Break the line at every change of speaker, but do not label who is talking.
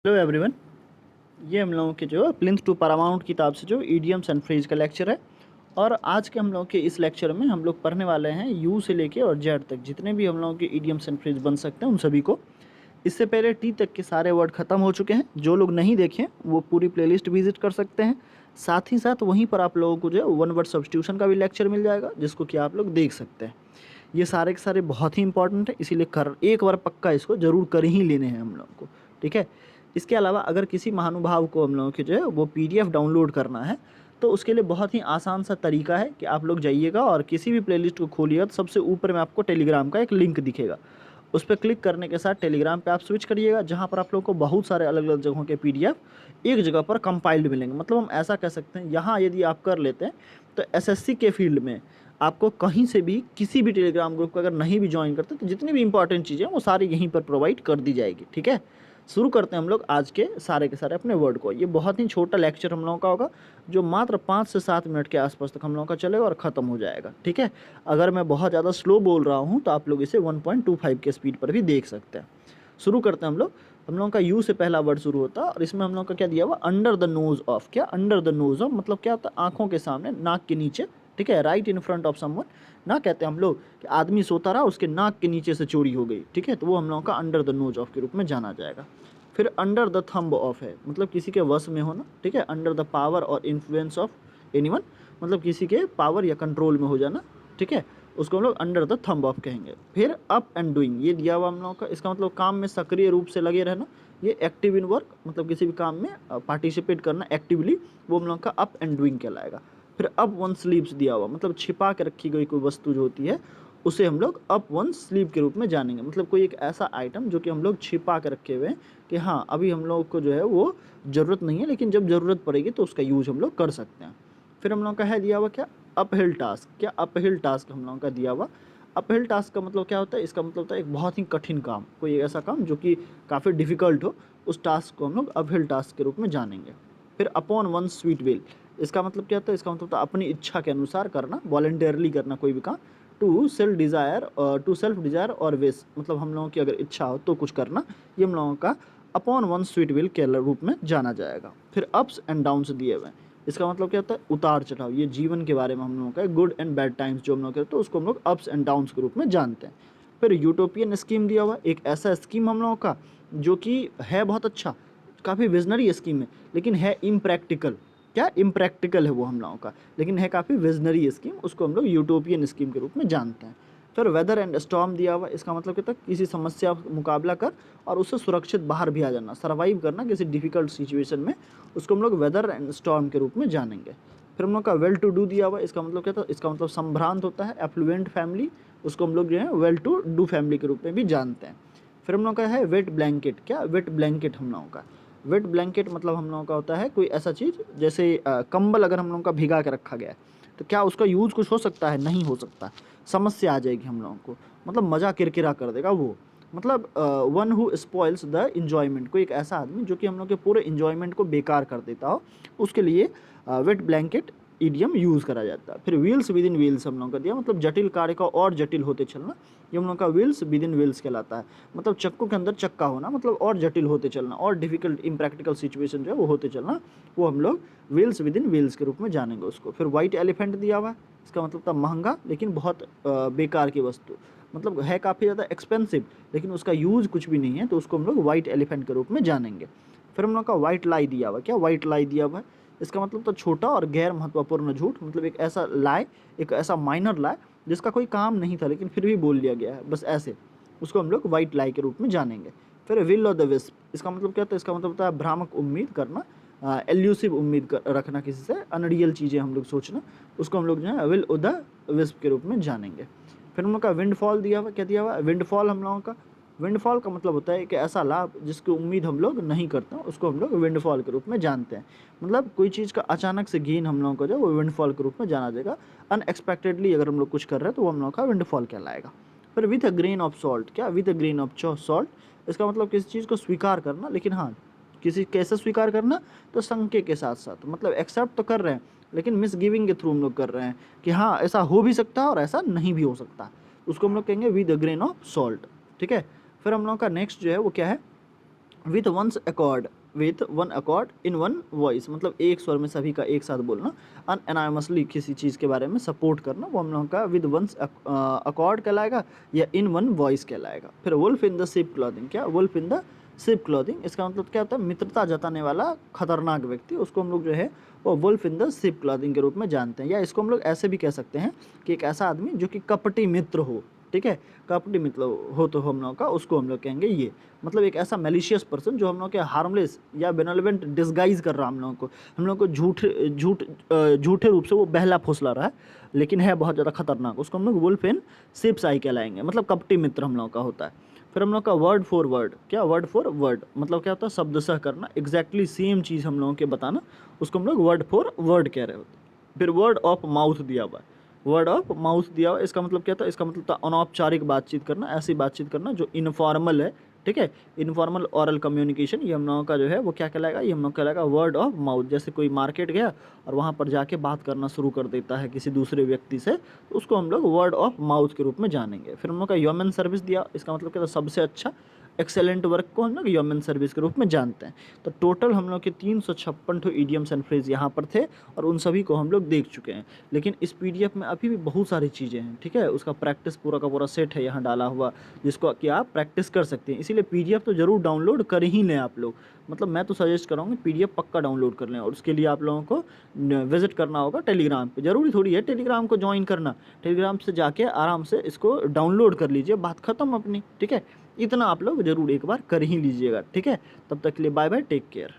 Hello everyone, ये हम लोगों के जो प्लिंथ टू पैरामाउंट किताब से जो ईडियम्स एंड फ्रेज का लेक्चर है। और आज के हम लोगों के इस लेक्चर में हम लोग पढ़ने वाले हैं यू से लेके और जेड तक जितने भी हम लोगों के ईडियम्स एंड फ्रेज बन सकते हैं उन सभी को। इससे पहले टी तक के सारे वर्ड खत्म हो चुके हैं। जो लोग नहीं देखें वो पूरी प्लेलिस्ट विजिट कर सकते हैं। साथ ही साथ वहीं पर आप लोगों को जो है वन वर्ड सब्स्टिट्यूशन का भी लेक्चर मिल जाएगा जिसको कि आप लोग देख सकते हैं। ये सारे के सारे बहुत ही इंपॉर्टेंट है, इसीलिए कर एक बार पक्का इसको ज़रूर कर ही लेने हैं हम लोगों को। ठीक है। इसके अलावा अगर किसी महानुभाव को हम लोगों के जो है वो पीडीएफ डाउनलोड करना है तो उसके लिए बहुत ही आसान सा तरीका है कि आप लोग जाइएगा और किसी भी प्लेलिस्ट को खोलिएगा तो सबसे ऊपर में आपको टेलीग्राम का एक लिंक दिखेगा। उस पर क्लिक करने के साथ टेलीग्राम पे आप स्विच करिएगा, जहाँ पर आप लोगों को बहुत सारे अलग अलग जगहों के पीडीएफ एक जगह पर कंपाइल्ड मिलेंगे। मतलब हम ऐसा कह सकते हैं, यहाँ यदि आप कर लेते हैं तो एसएससी के फील्ड में आपको कहीं से भी किसी भी टेलीग्राम ग्रुप को अगर नहीं भी ज्वाइन करते तो जितनी भी इंपॉर्टेंट चीज़ें हैं वो सारी यहीं पर प्रोवाइड कर दी जाएगी। ठीक है। शुरू करते हैं हम लोग आज के सारे अपने वर्ड को। ये बहुत ही छोटा लेक्चर हम लोगों का होगा जो मात्र 5 से 7 मिनट के आसपास तक हम लोगों का चलेगा और ख़त्म हो जाएगा। ठीक है। अगर मैं बहुत ज़्यादा स्लो बोल रहा हूँ तो आप लोग इसे 1.25 के स्पीड पर भी देख सकते हैं। शुरू करते हैं हम लोगों का यू से पहला वर्ड शुरू होता है और इसमें हम लोगों का क्या दिया हुआ, अंडर द नोज ऑफ। क्या अंडर द नोज ऑफ मतलब क्या होता है? आंखों के सामने, नाक के नीचे। ठीक है। Right in front of someone ना कहते हैं हम लोग कि आदमी सोता रहा उसके नाक के नीचे से चोरी हो गई। ठीक है। तो वो हम लोगों का अंडर द नोज ऑफ के रूप में जाना जाएगा। फिर अंडर द थंब ऑफ है, मतलब किसी के वश में होना। ठीक है। अंडर द पावर और इन्फ्लुएंस ऑफ एनीवन, मतलब किसी के पावर या कंट्रोल में हो जाना। ठीक है। उसको हम लोग अंडर द थंब ऑफ कहेंगे। फिर अप एंड डूइंग, ये दिया हुआ हम लोगों का, इसका मतलब काम में सक्रिय रूप से लगे रहना। ये एक्टिव इन वर्क, मतलब किसी भी काम में पार्टिसिपेट करना एक्टिवली, वो हम लोगों का अप एंड डूइंग कहलाएगा। फिर अप वन स्लीव्स दिया हुआ, मतलब छिपा के रखी गई कोई वस्तु जो होती है उसे हम लोग अप वन स्लीव के रूप में जानेंगे। मतलब कोई एक ऐसा आइटम जो कि हम लोग छिपा के रखे हुए हैं कि हाँ अभी हम लोग को जो है वो ज़रूरत नहीं है, लेकिन जब ज़रूरत पड़ेगी तो उसका यूज हम लोग कर सकते हैं। फिर हम लोग का है दिया हुआ क्या, अपहिल टास्क। क्या अपहिल टास्क हम लोगों का दिया हुआ। अपहिल टास्क का मतलब क्या होता है? इसका मतलब होता है एक बहुत ही कठिन काम, कोई ऐसा काम जो कि काफ़ी डिफिकल्ट हो, उस टास्क को हम लोग अपहिल टास्क के रूप में जानेंगे। फिर अपॉन वन स्वीट विल, इसका मतलब क्या होता है? इसका मतलब होता है अपनी इच्छा के अनुसार करना, वॉलंटियरली करना कोई भी काम। टू सेल्फ डिज़ायर और विश, मतलब हम लोगों की अगर इच्छा हो तो कुछ करना, ये हम लोगों का अपॉन वन स्वीट विल के रूप में जाना जाएगा। फिर अप्स एंड डाउन्स दिए हुए हैं, इसका मतलब क्या होता है? उतार चढ़ाव। ये जीवन के बारे में हम लोगों का गुड एंड बैड टाइम्स जो हम लोग करते हैं उसको हम लोग अप्स एंड डाउन्स के रूप में जानते हैं। फिर यूटोपियन स्कीम दिया हुआ, एक ऐसा स्कीम हम लोगों का जो कि है बहुत अच्छा, काफ़ी विजनरी स्कीम है, लेकिन है इम्प्रैक्टिकल। क्या इम्प्रैक्टिकल है वो हम लोगों का, लेकिन है काफ़ी विजनरी स्कीम, उसको हम लोग यूटोपियन स्कीम के रूप में जानते हैं। फिर वेदर एंड स्टॉर्म दिया हुआ, इसका मतलब क्या था? किसी समस्या का मुकाबला कर और उससे सुरक्षित बाहर भी आ जाना, सर्वाइव करना किसी डिफिकल्ट सिचुएशन में, उसको हम लोग वेदर एंड स्टॉर्म के रूप में जानेंगे। फिर हम लोग का वेल टू डू दिया हुआ, इसका मतलब क्या था? इसका मतलब संभ्रांत होता है, एफ्लुएंट फैमिली, उसको हम लोग जो है वेल टू डू फैमिली के रूप में भी जानते हैं। फिर हम लोग का है वेट ब्लैंकेट। क्या वेट ब्लैंकेट हम लोगों का, वेट ब्लैंकेट मतलब हम लोगों का होता है कोई ऐसा चीज़ जैसे कंबल अगर हम लोगों का भिगा के रखा गया है तो क्या उसका यूज़ कुछ हो सकता है? नहीं हो सकता, समस्या आ जाएगी हम लोगों को, मतलब मज़ा किरकिरा कर देगा वो। मतलब one who spoils the enjoyment, कोई एक ऐसा आदमी जो कि हम लोग के पूरे इन्जॉयमेंट को बेकार कर देता हो, उसके लिए वेट ब्लैंकेट ईडियम यूज़ करा जाता है। फिर व्हील्स विद इन व्हील्स हम लोगों का दिया, मतलब जटिल कार्य का और जटिल होते चलना, ये हम लोग का व्हील्स विद इन व्हील्स कहलाता है। मतलब चक्कों के अंदर चक्का होना, मतलब और जटिल होते चलना, और डिफिकल्ट इम्प्रैक्टिकल सिचुएशन जो है वो होते चलना, वो हम लोग व्हील्स विद इन व्हील्स के रूप में जानेंगे उसको। फिर वाइट एलिफेंट दिया हुआ है, इसका मतलब था महंगा लेकिन बहुत बेकार की वस्तु, मतलब है काफ़ी ज़्यादा एक्सपेंसिव लेकिन उसका यूज़ कुछ भी नहीं है, तो उसको हम लोग वाइट एलिफेंट के रूप में जानेंगे। फिर हम लोग का वाइट लाई दिया हुआ। क्या वाइट लाई दिया हुआ है? इसका मतलब तो छोटा और गैर महत्वपूर्ण झूठ, मतलब एक ऐसा लाई, एक ऐसा माइनर लाई जिसका कोई काम नहीं था लेकिन फिर भी बोल लिया गया है बस ऐसे, उसको हम लोग वाइट लाई के रूप में जानेंगे। फिर विल और द विस्प, इसका मतलब क्या होता है? इसका मतलब होता है भ्रामक उम्मीद करना, एल्यूसिव उम्मीद रखना किसी से, अनरियल चीज़ें हम लोग सोचना, उसको हम लोग जो है विल और द विस्प के रूप में जानेंगे। फिर हम लोग का विंडफॉल दिया हुआ। क्या दिया हुआ? विंडफॉल हम लोगों का, विंडफॉल का मतलब होता है कि ऐसा लाभ जिसकी उम्मीद हम लोग नहीं करते हैं, उसको हम लोग विंडफॉल के रूप में जानते हैं। मतलब कोई चीज़ का अचानक से गेन हम लोगों को जो है वो विंडफॉल के रूप में जाना जाएगा। अनएक्सपेक्टेडली अगर हम लोग कुछ कर रहे हैं तो वो हम लोग का विंडफॉल कहलाएगा। फिर with a grain of salt. क्या with a grain of salt, इसका मतलब किसी चीज़ को स्वीकार करना, लेकिन हाँ किसी कैसे स्वीकार करना? तो शंके के साथ साथ, मतलब एक्सेप्ट तो कर रहे हैं लेकिन मिस गिविंग के थ्रू हम लोग कर रहे हैं कि हाँ ऐसा हो भी सकता है और ऐसा नहीं भी हो सकता, उसको हम लोग कहेंगे with a grain of salt. ठीक है। फिर हम लोग का नेक्स्ट जो है वो क्या है? With once accord, with one accord in one voice, मतलब एक स्वर में सभी का एक साथ बोलना। अनएनामसली किसी चीज़ के बारे में सपोर्ट करना, वो हम लोगों का विद वंस अकॉर्ड कहलाएगा या इन वन वॉइस कहलाएगा। फिर wolf in the sheep clothing, क्या wolf in the sheep clothing, इसका मतलब क्या होता है, मित्रता जताने वाला खतरनाक व्यक्ति, उसको हम लोग जो है वो wolf in the sheep clothing के रूप में जानते हैं। या इसको हम लोग ऐसे भी कह सकते हैं कि एक ऐसा आदमी जो कि कपटी मित्र हो, ठीक है, कपटी मित्र हो तो हम लोगों का उसको हम लोग कहेंगे ये, मतलब एक ऐसा मैलिशियस पर्सन जो हम लोग के हार्मलेस या बेनोलेवेंट डिस्गाइज कर रहा है हम लोग को झूठे रूप से वो बहला फुसला रहा है, लेकिन है बहुत ज़्यादा खतरनाक, उसको हम लोग वुल्फ इन शिप्स आई कहलाएंगे, मतलब कपटी मित्र हम लोग का होता है। फिर हम लोग का वर्ड फॉर वर्ड, क्या वर्ड फॉर वर्ड मतलब क्या होता है, शब्दशः करना, एग्जैक्टली सेम चीज़ हम लोगों के बताना, उसको हम लोग वर्ड फॉर वर्ड कह रहे होते हैं। फिर वर्ड ऑफ माउथ दिया हुआ है, वर्ड ऑफ माउथ दिया हुआ है, इसका मतलब क्या था, इसका मतलब था अनौपचारिक बातचीत करना, ऐसी बातचीत करना जो इनफॉर्मल है, ठीक है, इनफॉर्मल ऑरल कम्युनिकेशन, ये हम लोगों का जो है वो क्या कहलाएगा, ये हम लोग कहलाएगा वर्ड ऑफ माउथ। जैसे कोई मार्केट गया और वहाँ पर जाके बात करना शुरू कर देता है किसी दूसरे व्यक्ति से, तो उसको हम लोग वर्ड ऑफ माउथ के रूप में जानेंगे। फिर हम लोग का ह्यूमन सर्विस दिया, इसका मतलब क्या था, सबसे अच्छा एक्सेलेंट वर्क को हम लोग ह्यूमन सर्विस के रूप में जानते हैं। तो टोटल हम लोग के 356 ठो ईडियम्स एंड फ्रेज यहाँ पर थे और उन सभी को हम लोग देख चुके हैं। लेकिन इस पीडीएफ में अभी भी बहुत सारी चीज़ें हैं, ठीक है, उसका प्रैक्टिस पूरा का पूरा सेट है यहाँ डाला हुआ, जिसको कि आप प्रैक्टिस कर सकते हैं। इसीलिए पीडीएफ तो ज़रूर डाउनलोड कर ही लें आप लोग, मतलब मैं तो सजेस्ट करूँगा पीडीएफ पक्का डाउनलोड कर लें। और उसके लिए आप लोगों को विजिट करना होगा टेलीग्राम पे, ज़रूरी थोड़ी है टेलीग्राम को ज्वाइन करना, टेलीग्राम से जाके आराम से इसको डाउनलोड कर लीजिए, बात ख़त्म अपनी, ठीक है। इतना आप लोग ज़रूर एक बार कर ही लीजिएगा, ठीक है। तब तक के लिए बाय बाय, टेक केयर।